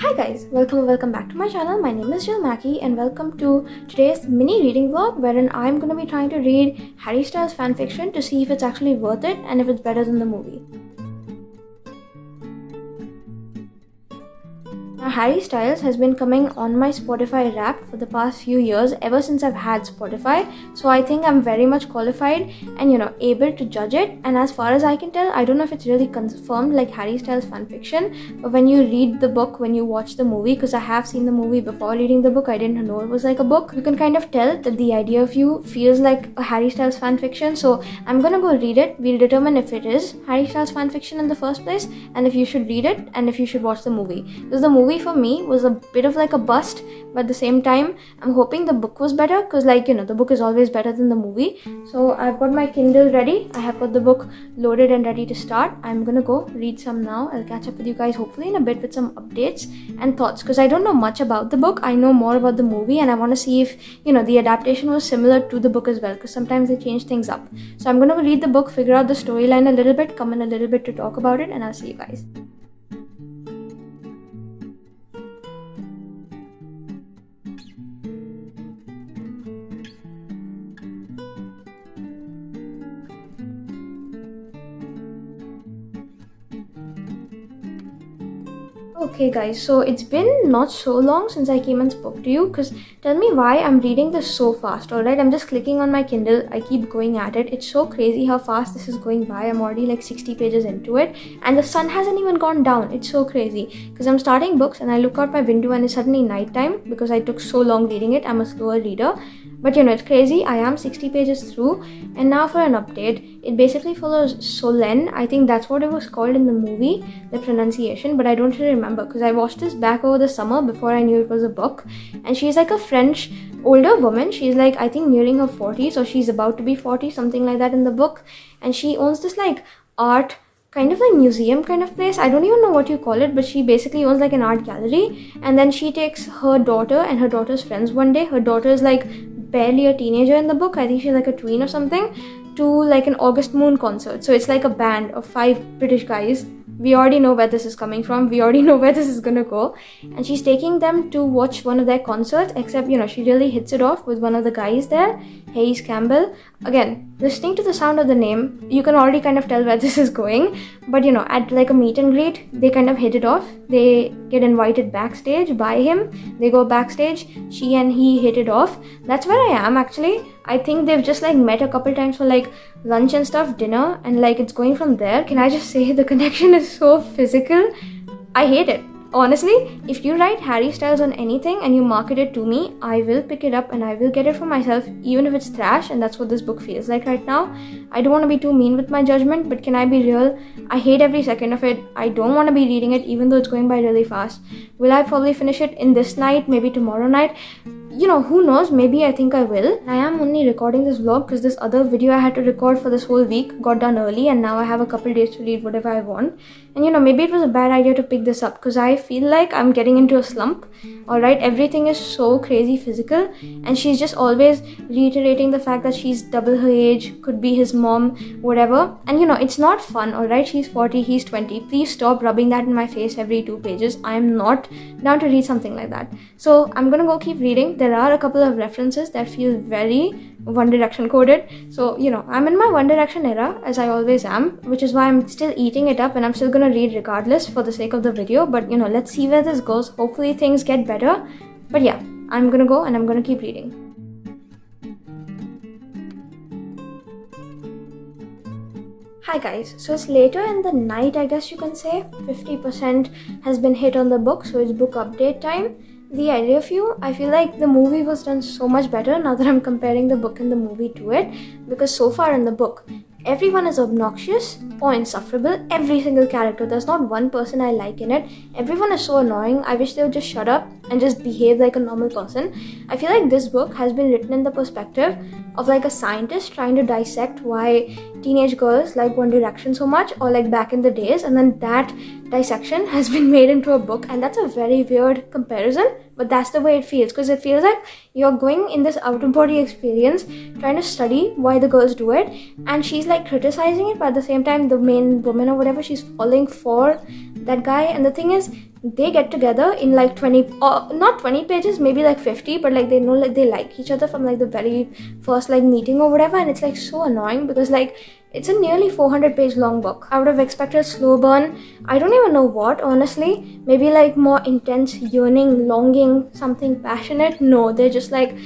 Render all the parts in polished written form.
Hi guys, welcome back to my channel. My name is Mackie and welcome to today's mini reading vlog wherein I'm going to be trying to read Harry Styles fanfiction to see if it's actually worth it and if it's better than the movie. Now, Harry Styles has been coming on my Spotify Wrapped for the past few years, ever since I've had Spotify. So I think I'm very much qualified and able to judge it. And as far as I can tell, I don't know if it's really confirmed like Harry Styles fanfiction, but when you read the book, when you watch the movie, because I have seen the movie before reading the book, I didn't know it was like a book. You can kind of tell that the idea of you feels like a Harry Styles fanfiction. So I'm gonna go read it. We'll determine if it is Harry Styles fanfiction in the first place, and if you should read it, and if you should watch the movie. Because the movie for me was a bit of like a bust, but at the same time I'm hoping the book was better, because the book is always better than the movie. So I've got my Kindle ready, I have got the book loaded and ready to start. I'm gonna go read some now. I'll catch up with you guys hopefully in a bit with some updates and thoughts, because I don't know much about the book. I know more about the movie and I want to see if the adaptation was similar to the book as well, because sometimes they change things up. So I'm gonna go read the book, figure out the storyline a little bit, come in a little bit to talk about it, and I'll see you guys. Okay guys, so it's been not so long since I came and spoke to you, because tell me why I'm reading this so fast. Alright, I'm just clicking on my Kindle, I keep going at it. It's so crazy how fast this is going by. I'm already like 60 pages into it and the sun hasn't even gone down. It's so crazy because I'm starting books and I look out my window and it's suddenly nighttime because I took so long reading it. I'm a slower reader. But it's crazy. I am 60 pages through, and now for an update. It basically follows Solène. I think that's what it was called in the movie, the pronunciation, but I don't really remember because I watched this back over the summer before I knew it was a book. And she's like a French older woman. She's like, I think nearing her 40s, or she's about to be 40, something like that in the book. And she owns this like art kind of like museum kind of place. I don't even know what you call it, but she basically owns like an art gallery. And then she takes her daughter and her daughter's friends one day. Her daughter is like barely a teenager in the book. I think she's like a tween or something, to like an August Moon concert. So it's like a band of 5 British guys. We already know where this is coming from. We already know where this is gonna go. And she's taking them to watch one of their concerts, except, she really hits it off with one of the guys there, Hayes Campbell. Again, listening to the sound of the name, you can already kind of tell where this is going. But, at like a meet and greet, they kind of hit it off. They get invited backstage by him. They go backstage. She and he hit it off. That's where I am actually. I think they've just like met a couple times for like lunch and stuff, dinner, and like it's going from there. Can I just say the connection is so physical? I hate it. Honestly, if you write Harry Styles on anything and you market it to me, I will pick it up and I will get it for myself, even if it's trash, and that's what this book feels like right now. I don't want to be too mean with my judgment, but can I be real? I hate every second of it. I don't want to be reading it, even though it's going by really fast. Will I probably finish it in this night, maybe tomorrow night? Who knows, maybe I think I will. I am only recording this vlog because this other video I had to record for this whole week got done early, and now I have a couple days to read whatever I want. And maybe it was a bad idea to pick this up because I feel like I'm getting into a slump. Alright, everything is so crazy physical, and she's just always reiterating the fact that she's double her age, could be his mom, whatever. And it's not fun, alright? She's 40, he's 20. Please stop rubbing that in my face every 2 pages. I am not down to read something like that. So I'm gonna go keep reading. There are a couple of references that feel very One Direction coded. So, I'm in my One Direction era, as I always am, which is why I'm still eating it up and I'm still gonna read regardless for the sake of the video. But, let's see where this goes. Hopefully things get better. But yeah, I'm gonna go and I'm gonna keep reading. Hi guys, so it's later in the night, I guess you can say. 50% has been hit on the book, so it's book update time. The idea of you, I feel like the movie was done so much better now that I'm comparing the book and the movie to it, because so far in the book, everyone is obnoxious or insufferable. Every single character. There's not one person I like in it. Everyone is so annoying. I wish they would just shut up and just behave like a normal person. I feel like this book has been written in the perspective of like a scientist trying to dissect why teenage girls like One Direction so much, or like back in the days, and then that dissection has been made into a book. And that's a very weird comparison, but that's the way it feels, because it feels like you're going in this out-of-body experience trying to study why the girls do it, and she's like criticizing it, but at the same time the main woman or whatever, she's falling for that guy. And the thing is, they get together in like 20, not 20 pages, maybe like 50, but like they know like they like each other from like the very first like meeting or whatever, and it's like so annoying because like it's a nearly 400-page long book. I would have expected slow burn. I don't even know what, honestly. Maybe like more intense yearning, longing, something passionate. No, they're just like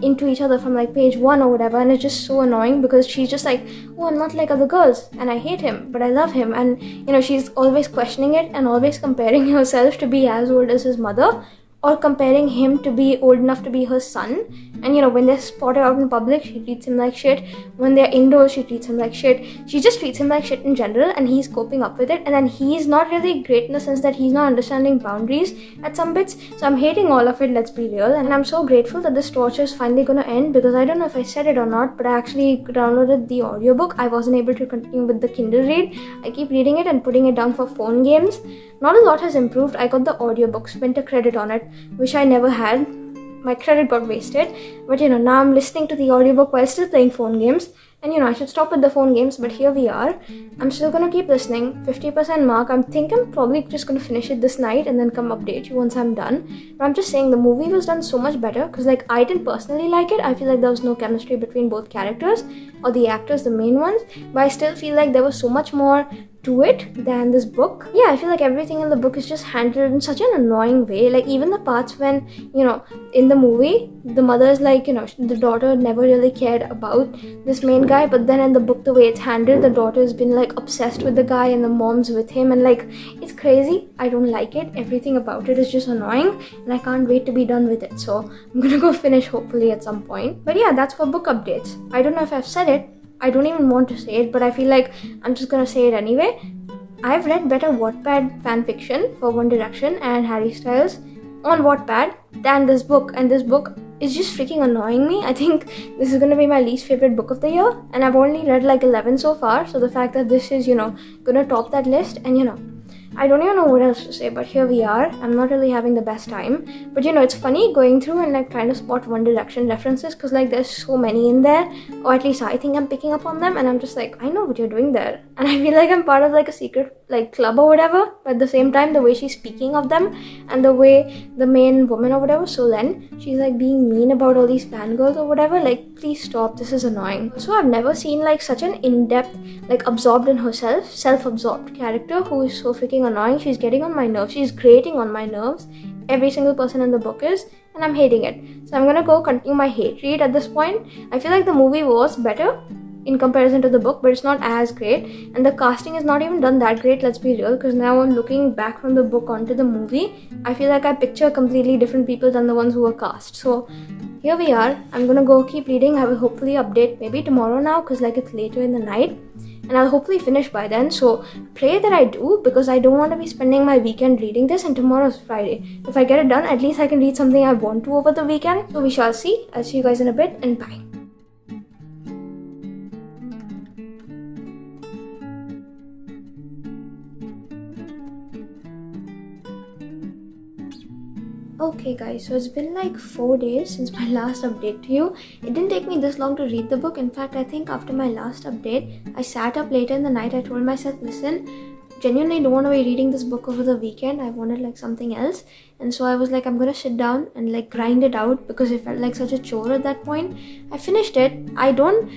into each other from like page 1 or whatever, and it's just so annoying because she's just like, oh, I'm not like other girls and I hate him, but I love him. And you know, she's always questioning it and always comparing herself to be as old as his mother, or comparing him to be old enough to be her son. And you know, when they're spotted out in public, she treats him like shit. When they're indoors, she treats him like shit. She just treats him like shit in general, and he's coping up with it. And then he's not really great in the sense that he's not understanding boundaries at some bits. So I'm hating all of it, let's be real. And I'm so grateful that this torture is finally gonna end, because I don't know if I said it or not, but I actually downloaded the audiobook. I wasn't able to continue with the Kindle read. I keep reading it and putting it down for phone games. Not a lot has improved. I got the audiobook, spent a credit on it, which I never had. My credit got wasted, but you know, now I'm listening to the audiobook while still playing phone games. And you know, I should stop with the phone games, but here we are. I'm still gonna keep listening. 50% mark. I'm probably just gonna finish it this night and then come update you once I'm done. But I'm just saying the movie was done so much better, because like I didn't personally like it. I feel like there was no chemistry between both characters or the actors, the main ones, but I still feel like there was so much more to it than this book. Yeah, I feel like everything in the book is just handled in such an annoying way. Like even the parts when, you know, in the movie the mother is like, you know, the daughter never really cared about this main guy, but then in the book, the way it's handled, the daughter has been like obsessed with the guy and the mom's with him, and like it's crazy. I don't like it. Everything about it is just annoying, and I can't wait to be done with it. So I'm gonna go finish hopefully at some point. But yeah, that's for book updates. I don't know if I've said it. I don't even want to say it, but I feel like I'm just gonna say it anyway. I've read better Wattpad fanfiction for One Direction and Harry Styles on Wattpad than this book, and this book is just freaking annoying me. I think this is gonna be my least favorite book of the year, and I've only read like 11 so far, so the fact that this is, you know, gonna top that list, and you know, I don't even know what else to say, but here we are. I'm not really having the best time, but you know, it's funny going through and like trying to spot One Direction references, because like there's so many in there, or at least I think I'm picking up on them, and I'm just like, I know what you're doing there, and I feel like I'm part of like a secret like club or whatever. But at the same time, the way she's speaking of them and the way the main woman or whatever, Solen, she's like being mean about all these fangirls or whatever, like please stop, this is annoying. So I've never seen like such an in-depth, like absorbed in herself, self-absorbed character who is so freaking annoying. She's getting on my nerves. She's grating on my nerves. Every single person in the book is, and I'm hating it. So I'm gonna go continue my hate read at this point. I feel like the movie was better in comparison to the book, but it's not as great, and the casting is not even done that great, let's be real, because now I'm looking back from the book onto the movie, I feel like I picture completely different people than the ones who were cast. So here we are. I'm gonna go keep reading. I will hopefully update maybe tomorrow now, because like it's later in the night, and I'll hopefully finish by then. So pray that I do, because I don't want to be spending my weekend reading this, and tomorrow's Friday. If I get it done, at least I can read something I want to over the weekend. So we shall see. I'll see you guys in a bit, and bye. Okay guys, so it's been like 4 days since my last update to you. It didn't take me this long to read the book. In fact, I think after my last update, I sat up later in the night. I told myself, listen, genuinely don't want to be reading this book over the weekend. I wanted like something else. And so I was like, I'm gonna sit down and like grind it out, because it felt like such a chore at that point. I finished it. I don't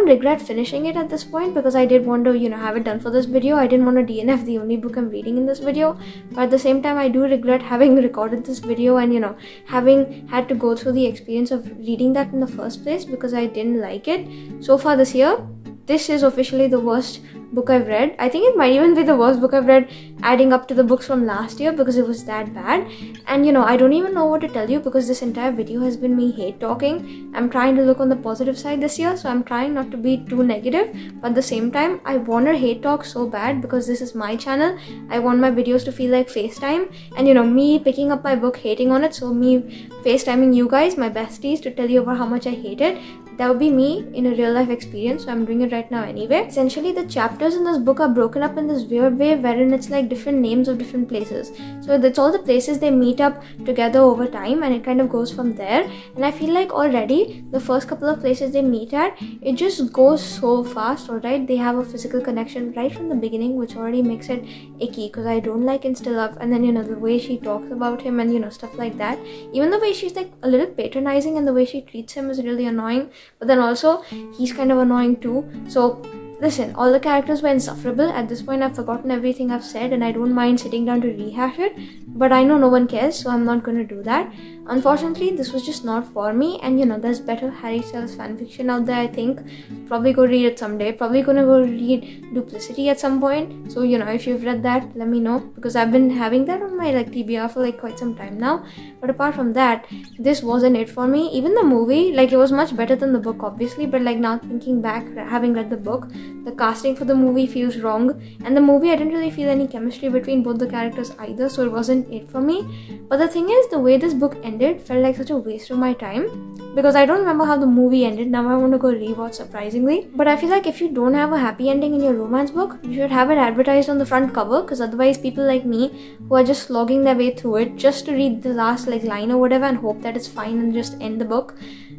regret finishing it at this point, because I did want to, you know, have it done for this video. I didn't want to DNF the only book I'm reading in this video. But at the same time, I do regret having recorded this video and, you know, having had to go through the experience of reading that in the first place, because I didn't like it. So far this year, this is officially the worst book I've read. I think it might even be the worst book I've read, adding up to the books from last year, because it was that bad. And you know, I don't even know what to tell you, because this entire video has been me hate talking. I'm trying to look on the positive side this year, so I'm trying not to be too negative, but at the same time, I want to hate talk so bad, because this is my channel. I want my videos to feel like FaceTime, and you know, me picking up my book, hating on it, so me FaceTiming you guys, my besties, to tell you about how much I hate it. That would be me in a real life experience, so I'm doing it right now anyway. Essentially, the chapters in this book are broken up in this weird way, wherein it's like different names of different places. So that's all the places they meet up together over time, and it kind of goes from there. And I feel like already the first couple of places they meet at, it just goes so fast, alright? They have a physical connection right from the beginning, which already makes it icky because I don't like Insta love. And then, the way she talks about him and, stuff like that. Even the way she's like a little patronizing and the way she treats him is really annoying. But then also, he's kind of annoying too. So listen, all the characters were insufferable. At this point, I've forgotten everything I've said and I don't mind sitting down to rehash it. But I know no one cares, so I'm not going to do that. Unfortunately, this was just not for me. And there's better Harry Styles fanfiction out there, I think. Probably go read it someday. Probably gonna go read Duplicity at some point. So, if you've read that, let me know. Because I've been having that on my TBR for quite some time now. But apart from that, this wasn't it for me. Even the movie, it was much better than the book, obviously. But now thinking back, having read the book, the casting for the movie feels wrong. And the movie, I didn't really feel any chemistry between both the characters either. So it wasn't it for me. But the thing is, the way this book ended felt like such a waste of my time. Because I don't remember how the movie ended. Now I want to go rewatch, surprisingly. But I feel like if you don't have a happy ending in your romance book, you should have it advertised on the front cover. Because otherwise people like me, who are just slogging their way through it just to read the last line or whatever and hope that it's fine and just end the book,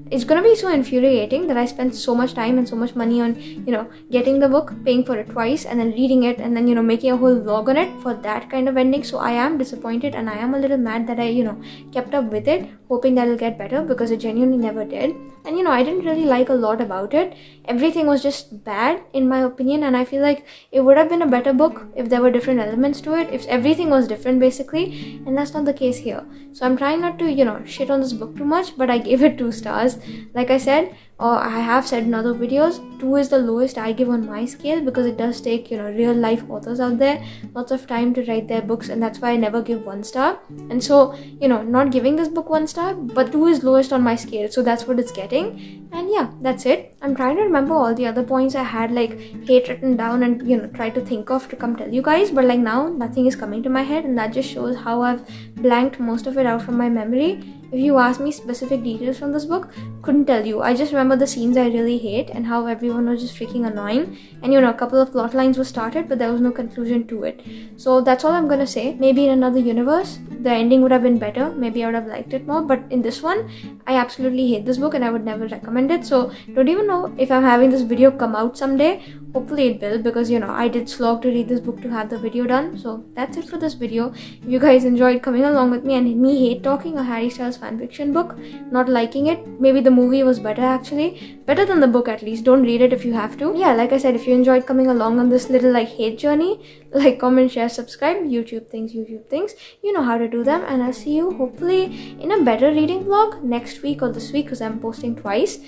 it's gonna be so infuriating that I spent so much time and so much money on, getting the book, paying for it twice, and then reading it, and then, making a whole vlog on it for that kind of ending. So I am disappointed and I am a little mad that I, kept up with it, hoping that it'll get better, because it genuinely never did. And, I didn't really like a lot about it. Everything was just bad, in my opinion, and I feel like it would have been a better book if there were different elements to it, if everything was different, basically, and that's not the case here. So I'm trying not to, shit on this book too much, but I gave it 2 stars. Like I said, or I have said in other videos, 2 is the lowest I give on my scale, because it does take, real life authors out there lots of time to write their books, and that's why I never give 1 star. And so, not giving this book 1 star, but 2 is lowest on my scale, so that's what it's getting. And yeah, that's it. I'm trying to remember all the other points I had hate written down and try to think of to come tell you guys, but now nothing is coming to my head, and that just shows how I've blanked most of it out from my memory. If you ask me specific details from this book, couldn't tell you. I just remember the scenes I really hate and how everyone was just freaking annoying. And a couple of plot lines were started, but there was no conclusion to it. So that's all I'm gonna say. Maybe in another universe, the ending would have been better. Maybe I would have liked it more. But in this one, I absolutely hate this book and I would never recommend it. So don't even know if I'm having this video come out someday. Hopefully it will, because I did slog to read this book to have the video done. So that's it for this video. If you guys enjoyed coming along with me and me hate talking a Harry Styles fanfiction book, not liking it, maybe the movie was better, actually better than the book. At least don't read it if you have to. Yeah, like I said, if you enjoyed coming along on this little hate journey, comment, share, subscribe. YouTube things, you know how to do them. And I'll see you hopefully in a better reading vlog next week or this week, because I'm posting twice.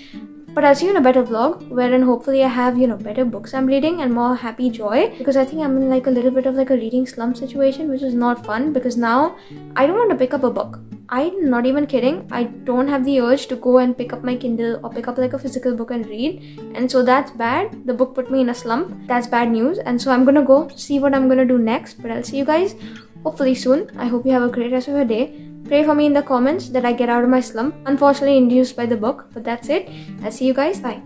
But I'll see you in a better vlog, wherein hopefully I have, better books I'm reading and more happy joy. Because I think I'm in a little bit of a reading slump situation, which is not fun, because now I don't want to pick up a book. I'm not even kidding. I don't have the urge to go and pick up my Kindle or pick up a physical book and read. And so that's bad. The book put me in a slump. That's bad news. And so I'm gonna go see what I'm gonna do next. But I'll see you guys hopefully soon. I hope you have a great rest of your day. Pray for me in the comments that I get out of my slump, unfortunately induced by the book. But that's it. I'll see you guys. Bye.